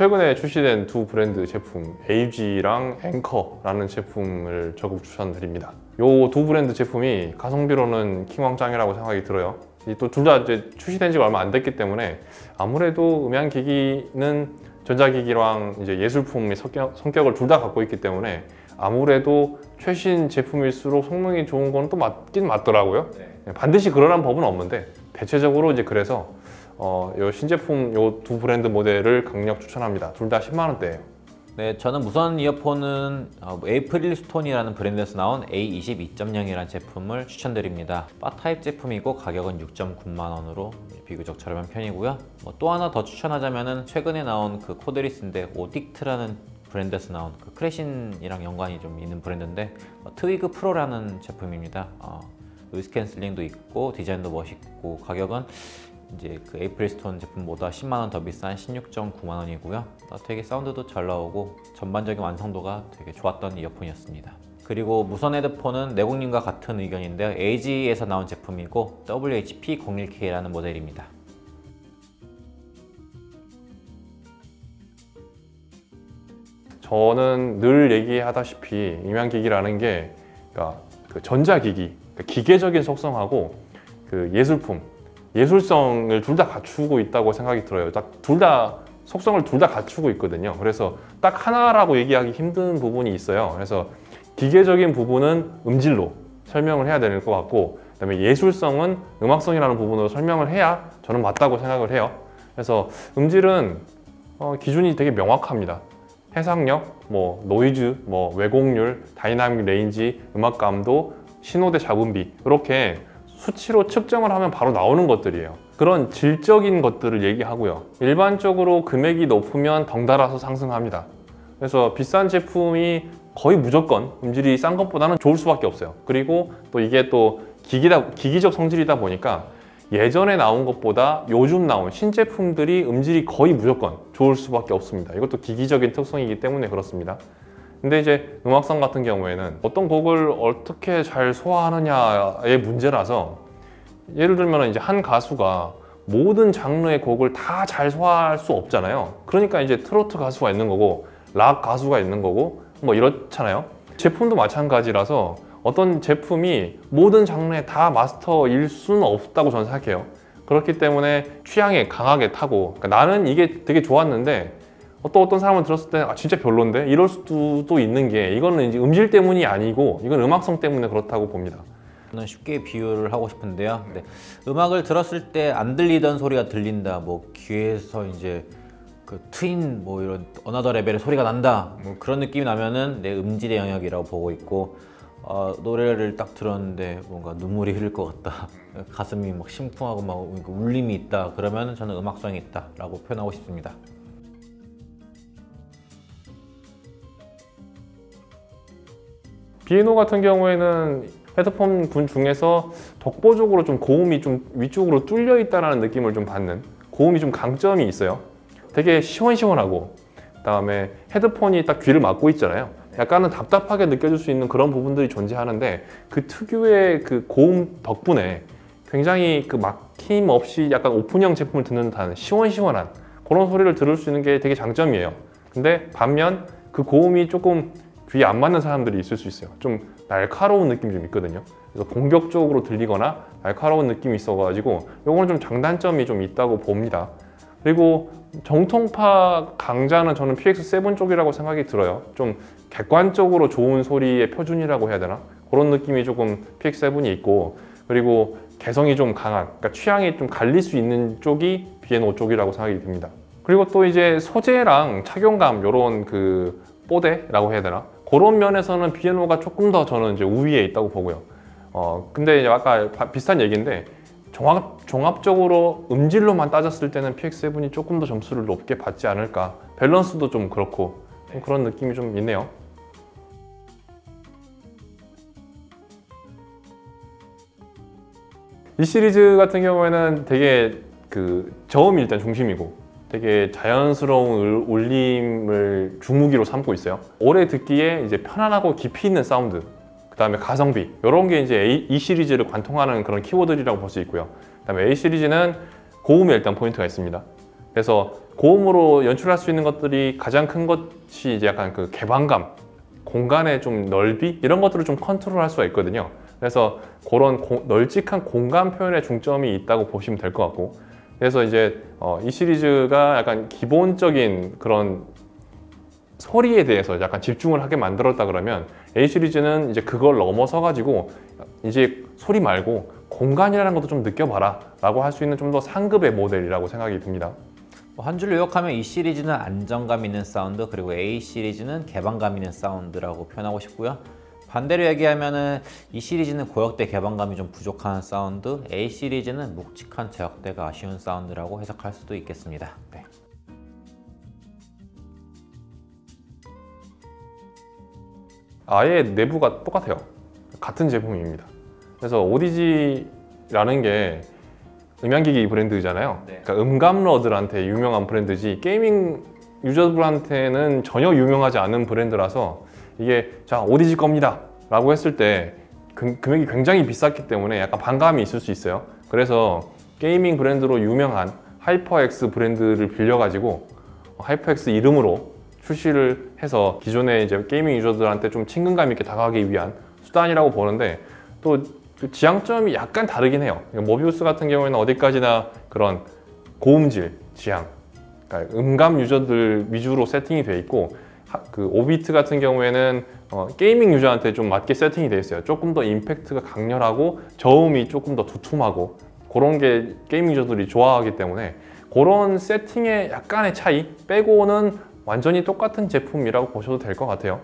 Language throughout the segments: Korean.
최근에 출시된 두 브랜드 제품 AG랑 앵커라는 제품을 적극 추천드립니다. 이 두 브랜드 제품이 가성비로는 킹왕짱이라고 생각이 들어요. 또 둘 다 이제 출시된 지가 얼마 안 됐기 때문에 아무래도 음향기기는 전자기기랑 이제 예술품의 성격을 둘 다 갖고 있기 때문에 아무래도 최신 제품일수록 성능이 좋은 건 또 맞긴 맞더라고요. 반드시 그러란 법은 없는데 대체적으로 이제 그래서 요 신제품 요 두 브랜드 모델을 강력 추천합니다. 둘 다 10만 원대예요. 네, 저는 무선 이어폰은 에이프릴스톤이라는 브랜드에서 나온 A22.0이라는 제품을 추천드립니다. 바 타입 제품이고 가격은 6.9만 원으로 비교적 저렴한 편이고요. 또 하나 더 추천하자면은 최근에 나온 그 코드리스인데 오딕트라는 브랜드에서 나온 그 크래신이랑 연관이 좀 있는 브랜드인데 트위그 프로라는 제품입니다. 노이즈 캔슬링도 있고 디자인도 멋있고 가격은 이제 그 에이프릴스톤 제품보다 10만 원 더 비싼 16.9만 원이고요. 되게 사운드도 잘 나오고 전반적인 완성도가 되게 좋았던 이어폰이었습니다. 그리고 무선 헤드폰은 내국님과 같은 의견인데요. AG에서 나온 제품이고 WHP01K라는 모델입니다. 저는 늘 얘기하다시피 음향기기라는 게 그러니까 그 전자기기, 그러니까 기계적인 속성하고 그 예술품, 예술성을 둘 다 갖추고 있다고 생각이 들어요. 딱 둘 다 속성을 둘 다 갖추고 있거든요. 그래서 딱 하나라고 얘기하기 힘든 부분이 있어요. 그래서 기계적인 부분은 음질로 설명을 해야 될 것 같고 그다음에 예술성은 음악성이라는 부분으로 설명을 해야 저는 맞다고 생각을 해요. 그래서 음질은 기준이 되게 명확합니다. 해상력, 노이즈, 왜곡률, 다이나믹 레인지, 음악 감도, 신호대 잡음비 이렇게 수치로 측정을 하면 바로 나오는 것들이에요. 그런 질적인 것들을 얘기하고요. 일반적으로 금액이 높으면 덩달아서 상승합니다. 그래서 비싼 제품이 거의 무조건 음질이 싼 것보다는 좋을 수밖에 없어요. 그리고 또 이게 또 기기적 성질이다 보니까 예전에 나온 것보다 요즘 나온 신제품들이 음질이 거의 무조건 좋을 수밖에 없습니다. 이것도 기기적인 특성이기 때문에 그렇습니다. 근데 이제 음악성 같은 경우에는 어떤 곡을 어떻게 잘 소화하느냐의 문제라서 예를 들면 이제 한 가수가 모든 장르의 곡을 다 잘 소화할 수 없잖아요. 그러니까 이제 트로트 가수가 있는 거고 락 가수가 있는 거고 이렇잖아요. 제품도 마찬가지라서 어떤 제품이 모든 장르에 다 마스터일 수는 없다고 저는 생각해요. 그렇기 때문에 취향에 강하게 타고 그러니까 나는 이게 되게 좋았는데 어떤 사람은 들었을 때 진짜 별론데 이럴 수도 있는 게 이거는 이제 음질 때문이 아니고 이건 음악성 때문에 그렇다고 봅니다. 저는 쉽게 비유를 하고 싶은데요. 음악을 들었을 때 안 들리던 소리가 들린다. 귀에서 이제 그 트윈 이런 어나더 레벨의 소리가 난다. 그런 느낌이 나면은 내 음질의 영역이라고 보고 있고 노래를 딱 들었는데 뭔가 눈물이 흐를 것 같다. 가슴이 심쿵하고 울림이 있다. 그러면 저는 음악성이 있다라고 표현하고 싶습니다. B&O 같은 경우에는 헤드폰 군 중에서 독보적으로 좀 고음이 좀 위쪽으로 뚫려 있다는 느낌을 좀 받는 고음이 좀 강점이 있어요. 되게 시원시원하고 그다음에 헤드폰이 딱 귀를 막고 있잖아요. 약간은 답답하게 느껴질 수 있는 그런 부분들이 존재하는데 그 특유의 그 고음 덕분에 굉장히 그 막힘 없이 약간 오픈형 제품을 듣는 듯한 시원시원한 그런 소리를 들을 수 있는 게 되게 장점이에요. 근데 반면 그 고음이 조금 귀에 안 맞는 사람들이 있을 수 있어요. 좀 날카로운 느낌이 좀 있거든요. 그래서 공격적으로 들리거나 날카로운 느낌이 있어가지고 요거는 좀 장단점이 좀 있다고 봅니다. 그리고 정통파 강자는 저는 PX7 쪽이라고 생각이 들어요. 좀 객관적으로 좋은 소리의 표준이라고 해야 되나? 그런 느낌이 조금 PX7이 있고 그리고 개성이 좀 강한, 그러니까 취향이 좀 갈릴 수 있는 쪽이 B&O 쪽이라고 생각이 듭니다. 그리고 또 이제 소재랑 착용감 요런 그 뽀대라고 해야 되나? 그런 면에서는 B&O가 조금 더 저는 이제 우위에 있다고 보고요. 근데 이제 아까 비슷한 얘기인데 종합적으로 음질로만 따졌을 때는 PX7이 조금 더 점수를 높게 받지 않을까. 밸런스도 좀 그렇고 좀 그런 느낌이 좀 있네요. 이 시리즈 같은 경우에는 되게 그 저음이 일단 중심이고 되게 자연스러운 울림을 주무기로 삼고 있어요. 오래 듣기에 이제 편안하고 깊이 있는 사운드, 그 다음에 가성비 이런 게 이제 E 시리즈를 관통하는 그런 키워드들이라고 볼 수 있고요. 그 다음에 A 시리즈는 고음에 일단 포인트가 있습니다. 그래서 고음으로 연출할 수 있는 것들이 가장 큰 것이 이제 약간 그 개방감, 공간의 좀 넓이 이런 것들을 좀 컨트롤할 수가 있거든요. 그래서 그런 널찍한 공간 표현에 중점이 있다고 보시면 될 것 같고, 그래서 이제 이 시리즈가 약간 기본적인 그런 소리에 대해서 약간 집중을 하게 만들었다 그러면 A 시리즈는 이제 그걸 넘어서 가지고 이제 소리 말고 공간이라는 것도 좀 느껴봐라 라고 할 수 있는 좀 더 상급의 모델이라고 생각이 듭니다. 한 줄로 요약하면 이 시리즈는 안정감 있는 사운드, 그리고 A 시리즈는 개방감 있는 사운드라고 표현하고 싶고요. 반대로 얘기하면은 이 시리즈는 고역대 개방감이 좀 부족한 사운드, A 시리즈는 묵직한 저역대가 아쉬운 사운드라고 해석할 수도 있겠습니다. 네. 아예 내부가 똑같아요. 같은 제품입니다. 그래서 오디지라는 게 음향기기 브랜드잖아요. 네. 그러니까 음감러들한테 유명한 브랜드지 게이밍 유저들한테는 전혀 유명하지 않은 브랜드라서 이게 자 오디지 겁니다 라고 했을 때 금액이 굉장히 비쌌기 때문에 약간 반감이 있을 수 있어요. 그래서 게이밍 브랜드로 유명한 하이퍼엑스 브랜드를 빌려가지고 하이퍼엑스 이름으로 출시를 해서 기존의 이제 게이밍 유저들한테 좀 친근감 있게 다가가기 위한 수단이라고 보는데, 또 지향점이 약간 다르긴 해요. 모비우스 같은 경우에는 어디까지나 그런 고음질 지향, 그러니까 음감 유저들 위주로 세팅이 돼 있고, 그 오비트 같은 경우에는 게이밍 유저한테 좀 맞게 세팅이 돼 있어요. 조금 더 임팩트가 강렬하고 저음이 조금 더 두툼하고 그런 게 게이밍 유저들이 좋아하기 때문에 그런 세팅의 약간의 차이 빼고는 완전히 똑같은 제품이라고 보셔도 될 것 같아요.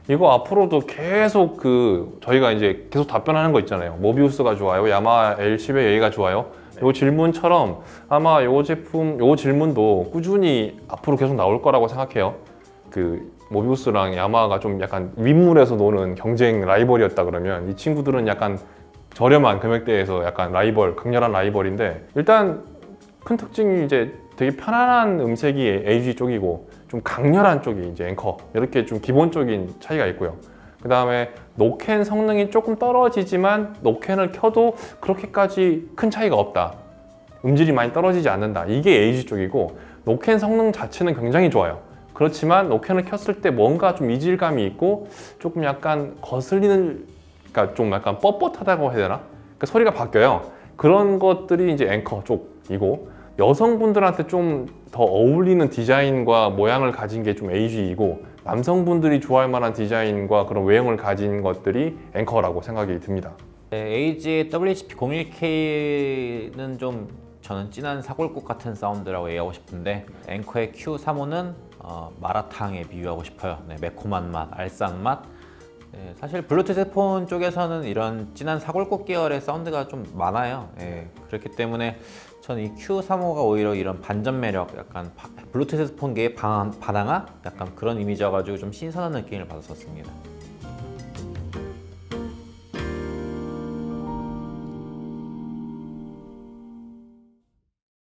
이거 앞으로도 계속 저희가 이제 계속 답변하는 거 있잖아요. 모비우스가 좋아요, 야마하 L10의 A가 좋아요. 이 질문처럼 아마 이 제품, 이 질문도 꾸준히 앞으로 계속 나올 거라고 생각해요. 모비우스랑 야마하가 좀 약간 윗물에서 노는 경쟁 라이벌이었다 그러면 이 친구들은 약간 저렴한 금액대에서 약간 강렬한 라이벌인데, 일단 큰 특징이 이제 되게 편안한 음색이 AG 쪽이고 좀 강렬한 쪽이 이제 앵커, 이렇게 좀 기본적인 차이가 있고요. 그 다음에 노캔 성능이 조금 떨어지지만 노캔을 켜도 그렇게까지 큰 차이가 없다, 음질이 많이 떨어지지 않는다, 이게 AG 쪽이고, 노캔 성능 자체는 굉장히 좋아요. 그렇지만 노캔을 켰을 때 뭔가 좀 이질감이 있고 조금 약간 거슬리는, 그러니까 좀 약간 뻣뻣하다고 해야 되나? 그러니까 소리가 바뀌어요. 그런 것들이 이제 앵커 쪽이고, 여성분들한테 좀 더 어울리는 디자인과 모양을 가진 게 좀 AG이고, 남성분들이 좋아할 만한 디자인과 그런 외형을 가진 것들이 앵커라고 생각이 듭니다. 네, AG의 WHP-01K는 좀 저는 진한 사골국 같은 사운드라고 얘기하고 싶은데, 앵커의 Q35는 마라탕에 비유하고 싶어요. 네, 매콤한 맛, 알싸한 맛. 네, 사실 블루투스 헤드폰 쪽에서는 이런 진한 사골국 계열의 사운드가 좀 많아요. 네, 그렇기 때문에 저는 이 Q35가 오히려 이런 반전 매력, 약간 블루투스 헤드폰계의 바나나? 약간 그런 이미지여가지고 좀 신선한 느낌을 받았었습니다.